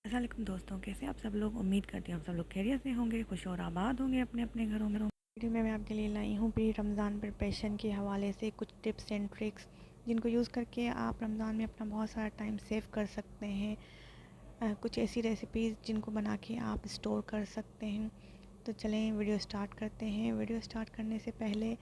अस्सलाम वालेकुम दोस्तों, कैसे आप सब लोग। उम्मीद करती हूँ आप सब लोग खैरियत से होंगे, खुश और आबाद होंगे अपने अपने घरों में। वीडियो में मैं आपके लिए लाई हूँ प्री रमज़ान प्रिपरेशन के हवाले से कुछ टिप्स एंड ट्रिक्स जिनको यूज़ करके आप रमज़ान में अपना बहुत सारा टाइम सेव कर सकते हैं। कुछ ऐसी रेसिपीज़ जिनको बना के आप स्टोर कर सकते हैं। तो चलें वीडियो स्टार्ट करते हैं। वीडियो स्टार्ट करने से पहले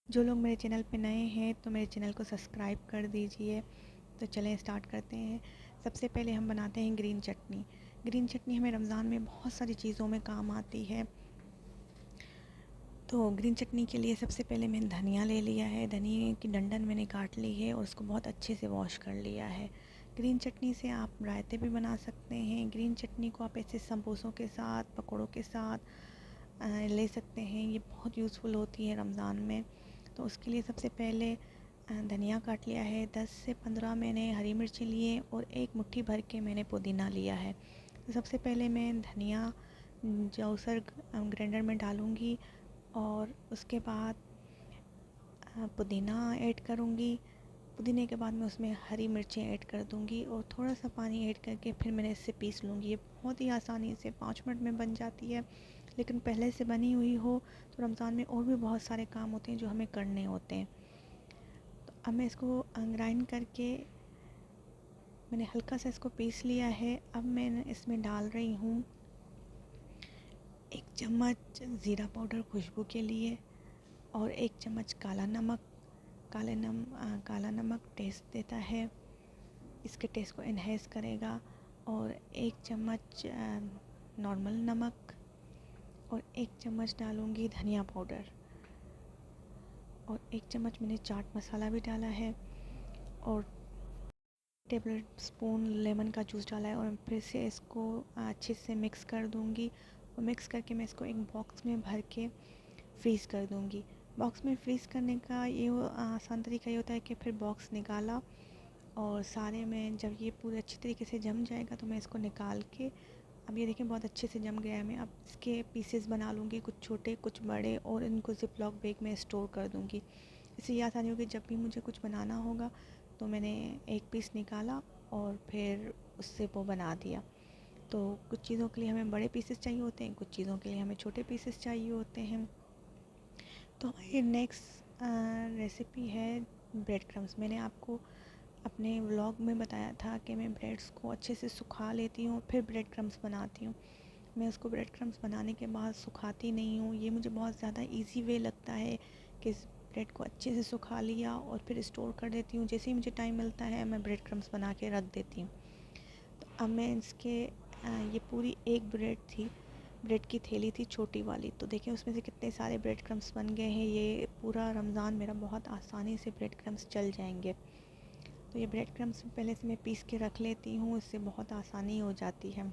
जो लोग मेरे चैनल पे नए हैं तो मेरे चैनल को सब्सक्राइब कर दीजिए। तो चलें स्टार्ट करते हैं। सबसे पहले हम बनाते हैं ग्रीन चटनी। ग्रीन चटनी हमें रमज़ान में बहुत सारी चीज़ों में काम आती है। तो ग्रीन चटनी के लिए सबसे पहले मैंने धनिया ले लिया है। धनिया की डंडन मैंने काट ली है और उसको बहुत अच्छे से वॉश कर लिया है। ग्रीन चटनी से आप रायते भी बना सकते हैं। ग्रीन चटनी को आप ऐसे समोसों के साथ, पकौड़ों के साथ ले सकते हैं। ये बहुत यूज़फुल होती है रमज़ान में। तो उसके लिए सबसे पहले धनिया काट लिया है। 10 से 15 मैंने हरी मिर्ची लिए और एक मुट्ठी भर के मैंने पुदीना लिया है। तो सबसे पहले मैं धनिया जूसर ग्राइंडर में डालूँगी और उसके बाद पुदीना ऐड करूँगी। पुदीने के बाद मैं उसमें हरी मिर्चें ऐड कर दूँगी और थोड़ा सा पानी ऐड करके फिर मैंने इससे पीस लूँगी। ये बहुत ही आसानी से 5 मिनट में बन जाती है। लेकिन पहले से बनी हुई हो तो रमज़ान में और भी बहुत सारे काम होते हैं जो हमें करने होते हैं। तो अब मैं इसको ग्राइंड करके मैंने हल्का सा इसको पीस लिया है। अब मैं इसमें डाल रही हूँ 1 चम्मच ज़ीरा पाउडर खुशबू के लिए और 1 चम्मच काला नमक। काला नमक टेस्ट देता है, इसके टेस्ट को इन्हेंस करेगा। और 1 चम्मच नॉर्मल नमक और 1 चम्मच डालूँगी धनिया पाउडर और 1 चम्मच मैंने चाट मसाला भी डाला है और टेबल स्पून लेमन का जूस डाला है। और फिर से इसको अच्छे से मिक्स कर दूँगी और मिक्स करके मैं इसको एक बॉक्स में भर के फ्रीज़ कर दूँगी। बॉक्स में फ्रीज़ करने का ये आसान तरीका ये होता है कि फिर बॉक्स निकाला और सारे में जब ये पूरे अच्छी तरीके से जम जाएगा तो मैं इसको निकाल के, अब ये देखें बहुत अच्छे से जम गया है। मैं अब इसके पीसेस बना लूँगी, कुछ छोटे कुछ बड़े, और इनको ज़िप-लॉक बैग में स्टोर कर दूँगी। इससे ये आसानी होगी जब भी मुझे कुछ बनाना होगा तो मैंने एक पीस निकाला और फिर उससे वो बना दिया। तो कुछ चीज़ों के लिए हमें बड़े पीसेस चाहिए होते हैं, कुछ चीज़ों के लिए हमें छोटे पीसेस चाहिए होते हैं। तो हमारी नेक्स्ट रेसिपी है ब्रेड क्रम्स। मैंने आपको अपने व्लॉग में बताया था कि मैं ब्रेड्स को अच्छे से सुखा लेती हूँ फिर ब्रेड क्रम्स बनाती हूँ। मैं उसको ब्रेड क्रम्स बनाने के बाद सुखाती नहीं हूँ। ये मुझे बहुत ज़्यादा इजी वे लगता है कि इस ब्रेड को अच्छे से सुखा लिया और फिर स्टोर कर देती हूँ। जैसे ही मुझे टाइम मिलता है मैं ब्रेड क्रम्स बना के रख देती हूँ। तो अब मैं इसके ये पूरी एक ब्रेड की थैली थी छोटी वाली। तो देखिए उसमें से कितने सारे ब्रेड क्रम्स बन गए हैं। ये पूरा रमज़ान मेरा बहुत आसानी से ब्रेड क्रम्स चल जाएंगे। तो ये ब्रेड क्रम्स पहले से मैं पीस के रख लेती हूँ, इससे बहुत आसानी हो जाती है।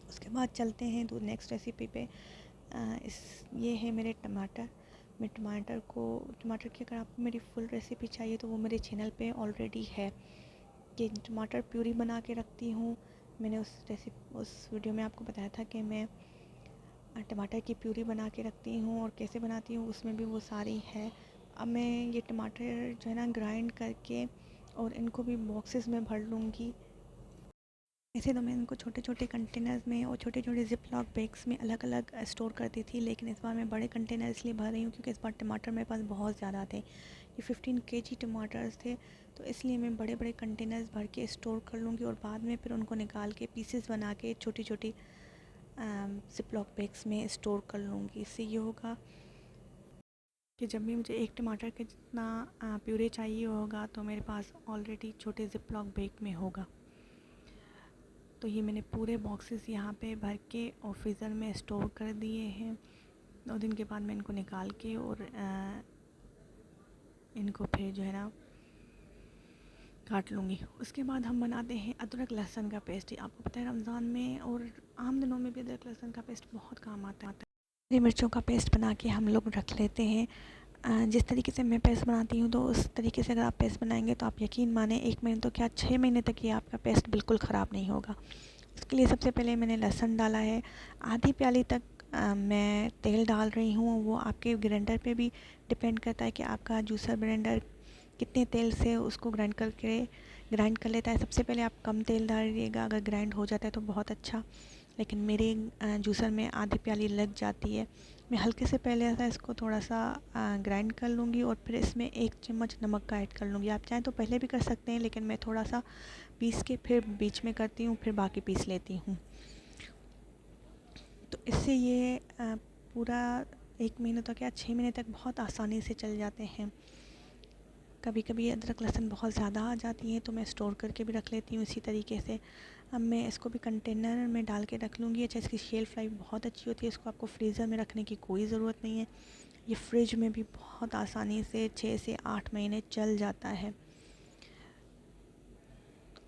उसके बाद चलते हैं तो नेक्स्ट रेसिपी पे। इस ये है मेरे टमाटर। मैं टमाटर की अगर आपको मेरी फुल रेसिपी चाहिए तो वो मेरे चैनल पे ऑलरेडी है कि टमाटर प्यूरी बना के रखती हूँ। मैंने उस वीडियो में आपको बताया था कि मैं टमाटर की प्यूरी बना के रखती हूँ और कैसे बनाती हूँ उसमें भी वो सारी है। अब मैं ये टमाटर जो है ना ग्राइंड करके और इनको भी बॉक्सेस में भर लूँगी। ऐसे तो मैं इनको छोटे छोटे कंटेनर्स में और छोटे छोटे जिप लॉक बैग्स में अलग अलग स्टोर करती थी, लेकिन इस बार मैं बड़े कंटेनर इसलिए भर रही हूँ क्योंकि इस बार टमाटर मेरे पास बहुत ज़्यादा थे। ये 15 केजी टमाटर्स थे, तो इसलिए मैं बड़े बड़े कंटेनर्स भर के स्टोर कर लूँगी और बाद में फिर उनको निकाल के पीसेस बना के छोटी छोटी जिप लॉक बैग्स में स्टोर कर लूँगी। इससे ये होगा कि जब भी मुझे एक टमाटर के जितना प्यूरे चाहिए होगा तो मेरे पास ऑलरेडी छोटे जिप लॉक बैग में होगा। तो ये मैंने पूरे बॉक्सेस यहाँ पे भर के और फ्रीज़र में स्टोर कर दिए हैं। 2 दिन के बाद मैं इनको निकाल के और इनको फिर जो है ना काट लूँगी। उसके बाद हम बनाते हैं अदरक लहसुन का पेस्ट। आपको पता है रमज़ान में और आम दिनों में भी अदरक लहसुन का पेस्ट बहुत काम आता है। हरी मिर्चों का पेस्ट बना के हम लोग रख लेते हैं। जिस तरीके से मैं पेस्ट बनाती हूँ तो उस तरीके से अगर आप पेस्ट बनाएंगे तो आप यकीन माने 1 महीने तो क्या 6 महीने तक ये आपका पेस्ट बिल्कुल ख़राब नहीं होगा। उसके लिए सबसे पहले मैंने लहसुन डाला है। आधी प्याली तक मैं तेल डाल रही हूँ। वो आपके ग्राइंडर पे भी डिपेंड करता है कि आपका जूसर ब्लेंडर कितने तेल से उसको ग्राइंड करके ग्राइंड कर लेता है। सबसे पहले आप कम तेल डालिएगा, अगर ग्राइंड हो जाता है तो बहुत अच्छा, लेकिन मेरे जूसर में आधी प्याली लग जाती है। मैं हल्के से पहले ऐसा इसको थोड़ा सा ग्राइंड कर लूँगी और फिर इसमें 1 चम्मच नमक का ऐड कर लूँगी। आप चाहें तो पहले भी कर सकते हैं, लेकिन मैं थोड़ा सा पीस के फिर बीच में करती हूँ, फिर बाकी पीस लेती हूँ। तो इससे ये पूरा 1 महीने तक या 6 महीने तक बहुत आसानी से चल जाते हैं। कभी कभी अदरक लहसुन बहुत ज़्यादा आ जाती है तो मैं स्टोर करके भी रख लेती हूँ इसी तरीके से। अब मैं इसको भी कंटेनर में डाल के रख लूँगी। अच्छा, इसकी शेल्फ़ लाइफ बहुत अच्छी होती है, इसको आपको फ्रीज़र में रखने की कोई ज़रूरत नहीं है। ये फ्रिज में भी बहुत आसानी से 6 से 8 महीने चल जाता है।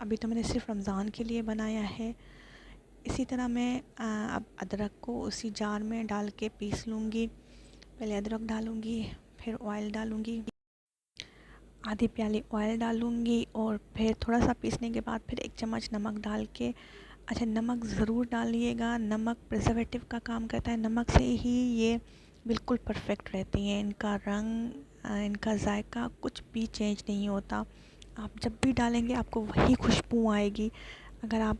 अभी तो मैंने सिर्फ रमज़ान के लिए बनाया है। इसी तरह मैं अब अदरक को उसी जार में डाल के पीस लूँगी। पहले अदरक डालूँगी, फिर ऑयल डालूँगी, आधी प्याली ऑयल डालूँगी और फिर थोड़ा सा पीसने के बाद फिर 1 चम्मच नमक डाल के, अच्छा नमक ज़रूर डालिएगा, नमक प्रिजर्वेटिव का काम करता है। नमक से ही ये बिल्कुल परफेक्ट रहती हैं, इनका रंग इनका जायका कुछ भी चेंज नहीं होता। आप जब भी डालेंगे आपको वही खुशबू आएगी। अगर आप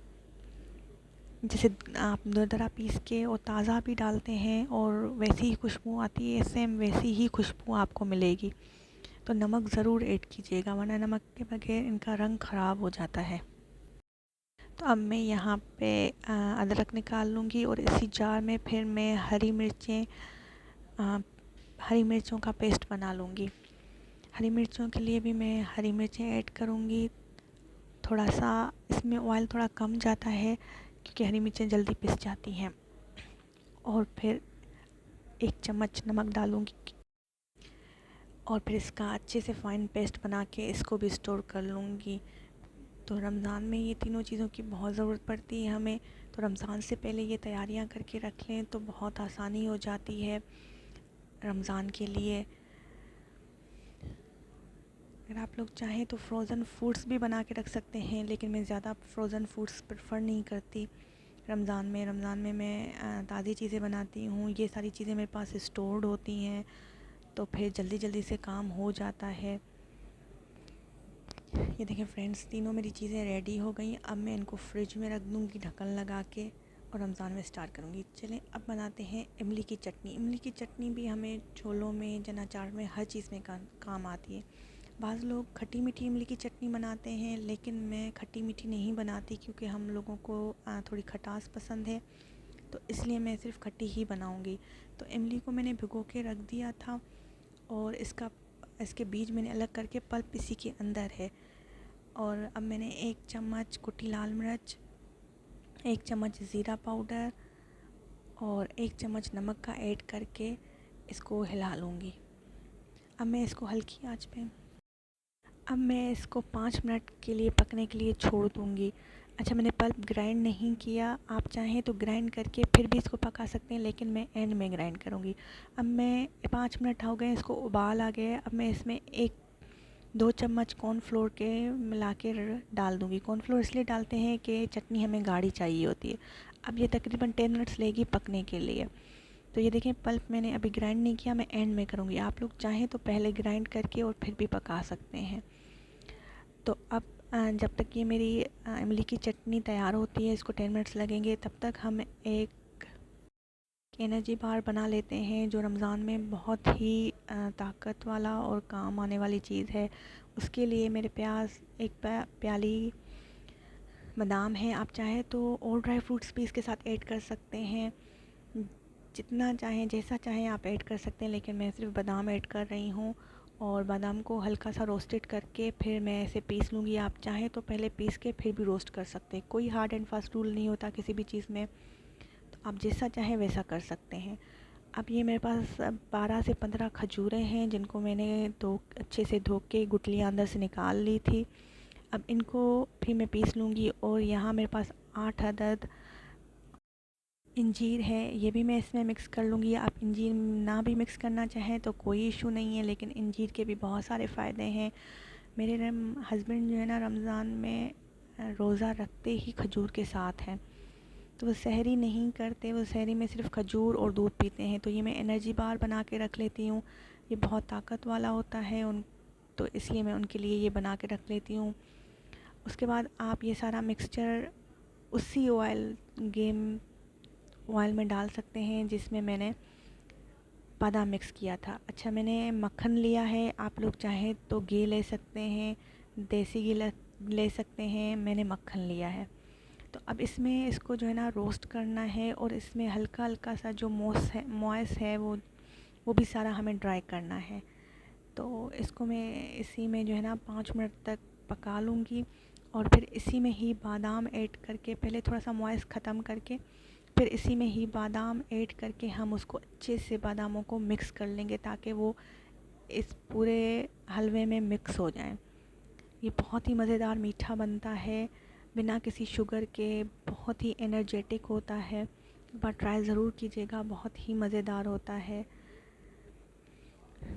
जैसे आप दरदरा पीस के और ताज़ा भी डालते हैं और वैसी ही खुशबू आती है, सेम वैसी ही खुशबू आपको मिलेगी। तो नमक ज़रूर ऐड कीजिएगा, वरना नमक के बगैर इनका रंग ख़राब हो जाता है। तो अब मैं यहाँ पे अदरक निकाल लूँगी और इसी जार में फिर मैं हरी मिर्चों का पेस्ट बना लूँगी। हरी मिर्चों के लिए भी मैं हरी मिर्चें ऐड करूँगी। थोड़ा सा इसमें ऑयल थोड़ा कम जाता है क्योंकि हरी मिर्चें जल्दी पिस जाती हैं। और फिर 1 चम्मच नमक डालूँगी और फिर इसका अच्छे से फ़ाइन पेस्ट बना के इसको भी स्टोर कर लूँगी। तो रमज़ान में ये तीनों चीज़ों की बहुत ज़रूरत पड़ती है हमें, तो रमज़ान से पहले ये तैयारियां करके रख लें तो बहुत आसानी हो जाती है रमज़ान के लिए। अगर आप लोग चाहें तो फ्रोज़न फूड्स भी बना के रख सकते हैं, लेकिन मैं ज़्यादा फ्रोज़न फूड्स प्रेफर नहीं करती रमज़ान में मैं ताज़ी चीज़ें बनाती हूँ। ये सारी चीज़ें मेरे पास स्टोर्ड होती हैं तो फिर जल्दी जल्दी से काम हो जाता है। ये देखें फ्रेंड्स, तीनों मेरी चीज़ें रेडी हो गई। अब मैं इनको फ्रिज में रख दूँगी ढक्कन लगा के और रमज़ान में स्टार्ट करूँगी। चलें अब बनाते हैं इमली की चटनी। इमली की चटनी भी हमें छोलों में, चना चाट में, हर चीज़ में काम आती है। बाज़ लोग खट्टी मीठी इमली की चटनी बनाते हैं, लेकिन मैं खट्टी मीठी नहीं बनाती क्योंकि हम लोगों को थोड़ी खटास पसंद है, तो इसलिए मैं सिर्फ खट्टी ही बनाऊँगी। तो इमली को मैंने भिगो के रख दिया था और इसके बीज मैंने अलग करके पल्प इसी के अंदर है। और अब मैंने 1 चम्मच कुटी लाल मिर्च, 1 चम्मच ज़ीरा पाउडर और 1 चम्मच नमक का ऐड करके इसको हिला लूँगी। अब मैं इसको हल्की आंच पे 5 मिनट के लिए पकने के लिए छोड़ दूँगी। अच्छा, मैंने पल्प ग्राइंड नहीं किया, आप चाहें तो ग्राइंड करके फिर भी इसको पका सकते हैं, लेकिन मैं एंड में ग्राइंड करूँगी। अब मैं 5 मिनट हो गए, इसको उबाल आ गया है। अब मैं इसमें 2 चम्मच कॉर्नफ्लोर के मिला के डाल दूँगी। कॉर्नफ्लोर इसलिए डालते हैं कि चटनी हमें गाढ़ी चाहिए होती है। अब ये तकरीबन 10 मिनट्स लेगी पकने के लिए। तो ये देखें, पल्प मैंने अभी ग्राइंड नहीं किया, मैं एंड में करूँगी। आप लोग चाहें तो पहले ग्राइंड करके और फिर भी पका सकते हैं। तो अब जब तक ये मेरी इमली की चटनी तैयार होती है, इसको 10 मिनट्स लगेंगे, तब तक हम एक एनर्जी बार बना लेते हैं जो रमज़ान में बहुत ही ताकत वाला और काम आने वाली चीज़ है। उसके लिए मेरे पास एक प्याली बादाम है। आप चाहें तो और ड्राई फ्रूट्स भी इसके साथ ऐड कर सकते हैं, जितना चाहें जैसा चाहें आप ऐड कर सकते हैं, लेकिन मैं सिर्फ बादाम ऐड कर रही हूँ। और बादाम को हल्का सा रोस्टेड करके फिर मैं ऐसे पीस लूँगी। आप चाहें तो पहले पीस के फिर भी रोस्ट कर सकते हैं, कोई हार्ड एंड फास्ट रूल नहीं होता किसी भी चीज़ में, तो आप जैसा चाहें वैसा कर सकते हैं। अब ये मेरे पास 12 से 15 खजूरें हैं जिनको मैंने अच्छे से धो के गुठलियाँ अंदर से निकाल ली थी। अब इनको भी मैं पीस लूँगी। और यहाँ मेरे पास 8 अदद इंजीर है, ये भी मैं इसमें मिक्स कर लूँगी। आप इंजीर ना भी मिक्स करना चाहें तो कोई इशू नहीं है, लेकिन इंजीर के भी बहुत सारे फ़ायदे हैं। मेरे हस्बैंड जो है ना, रमज़ान में रोज़ा रखते ही खजूर के साथ हैं, तो वो सहरी नहीं करते, वो सहरी में सिर्फ खजूर और दूध पीते हैं। तो ये मैं एनर्जी बार बना के रख लेती हूँ, ये बहुत ताकत वाला होता है तो इसलिए मैं उनके लिए ये बना के रख लेती हूँ। उसके बाद आप ये सारा मिक्सचर उसी गेम ऑयल में डाल सकते हैं जिसमें मैंने बादाम मिक्स किया था। अच्छा, मैंने मक्खन लिया है, आप लोग चाहें तो घी ले सकते हैं, देसी घी ले सकते हैं, मैंने मक्खन लिया है। तो अब इसमें इसको जो है ना रोस्ट करना है, और इसमें हल्का हल्का सा जो मॉइस है वो भी सारा हमें ड्राई करना है। तो इसको मैं इसी में जो है ना 5 मिनट तक पका लूँगी, और फिर इसी में ही बादाम ऐड करके, पहले थोड़ा सा मॉइस ख़त्म करके फिर इसी में ही बादाम ऐड करके हम उसको अच्छे से बादामों को मिक्स कर लेंगे, ताकि वो इस पूरे हलवे में मिक्स हो जाएं। ये बहुत ही मज़ेदार मीठा बनता है बिना किसी शुगर के, बहुत ही एनर्जेटिक होता है। एक बार ट्राई ज़रूर कीजिएगा, बहुत ही मज़ेदार होता है।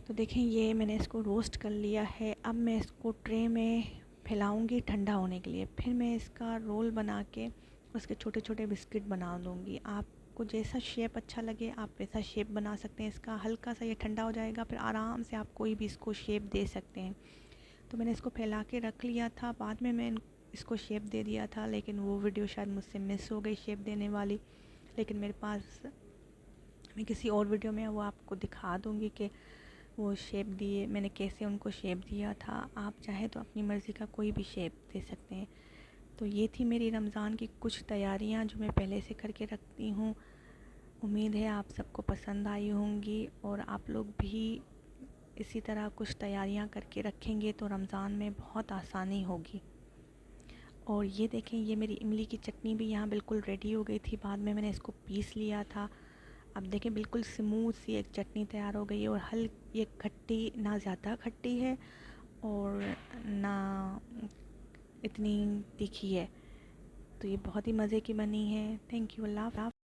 तो देखें, ये मैंने इसको रोस्ट कर लिया है। अब मैं इसको ट्रे में फैलाऊंगी ठंडा होने के लिए। फिर मैं इसका रोल बना के उसके छोटे छोटे बिस्किट बना लूँगी। आपको जैसा शेप अच्छा लगे आप वैसा शेप बना सकते हैं इसका। हल्का सा ये ठंडा हो जाएगा, फिर आराम से आप कोई भी इसको शेप दे सकते हैं। तो मैंने इसको फैला के रख लिया था, बाद में मैं इसको शेप दे दिया था, लेकिन वो वीडियो शायद मुझसे मिस हो गई शेप देने वाली। लेकिन मेरे पास, मैं किसी और वीडियो में वो आपको दिखा दूँगी कि वो शेप दिए मैंने, कैसे उनको शेप दिया था। आप चाहे तो अपनी मर्ज़ी का कोई भी शेप दे सकते हैं। तो ये थी मेरी रमज़ान की कुछ तैयारियां जो मैं पहले से करके रखती हूँ। उम्मीद है आप सबको पसंद आई होंगी, और आप लोग भी इसी तरह कुछ तैयारियां करके रखेंगे तो रमज़ान में बहुत आसानी होगी। और ये देखें, ये मेरी इमली की चटनी भी यहाँ बिल्कुल रेडी हो गई थी। बाद में मैंने इसको पीस लिया था। अब देखें, बिल्कुल स्मूथ सी एक चटनी तैयार हो गई है, और ये खट्टी, ना ज़्यादा खट्टी है और ना इतनी तीखी है। तो ये बहुत ही मज़े की बनी है। थैंक यू, अल्लाह हाफ़िज़।